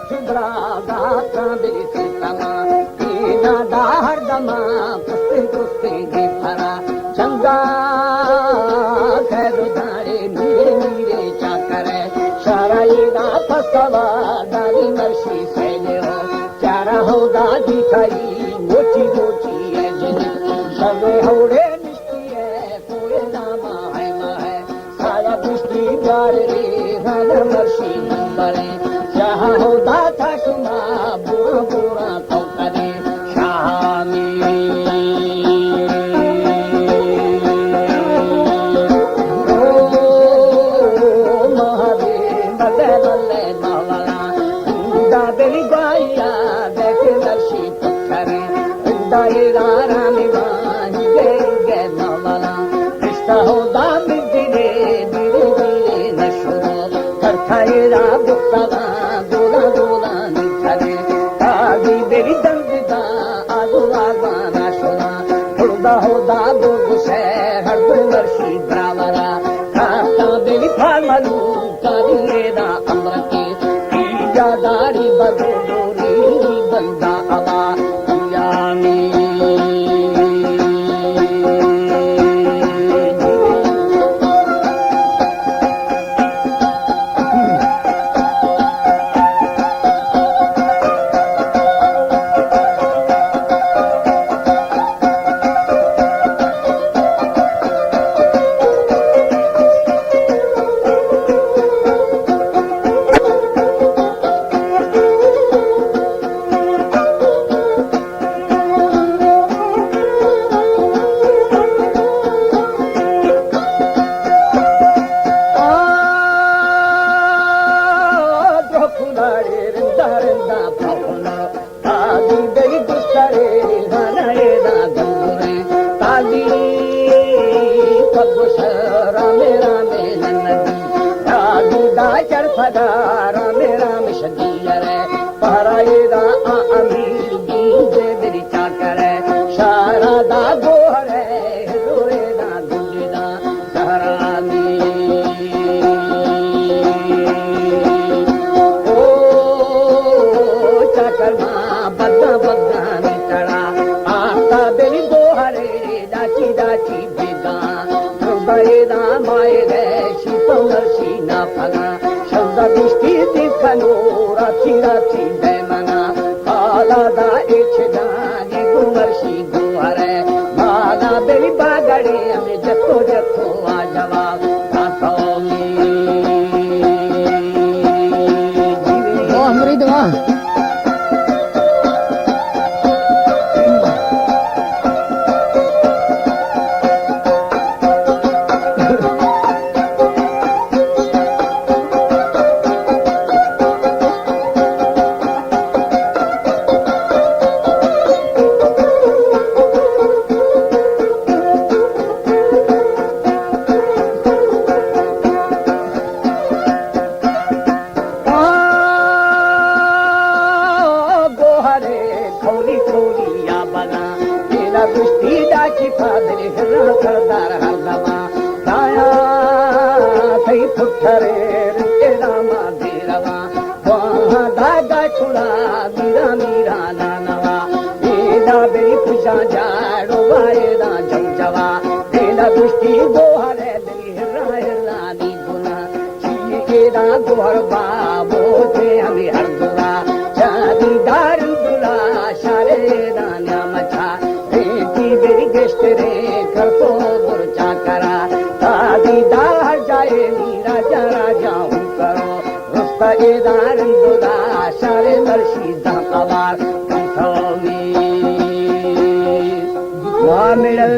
चुबड़ा दाता बेसी तमा दीना दाहर दमा पुस्ते पुस्ते दी भरा चंगा खैर धारे नीरे नीरे चाकरे शराईदा फसवा दादी मर्शी सैले हो चारा हो दादी खाई मोची मोची है जिन सबे होड़े निश्ती है कोई नामा है माए साया पुष्टि प्यार रे हर मर्शी नंबरे शाह हो दाता सुना बुरा बुरा तो करे शाह दारी बदोरी बंदा अबा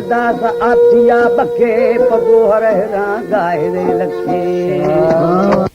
दास आथिया बखे पगो हर गाए लखे।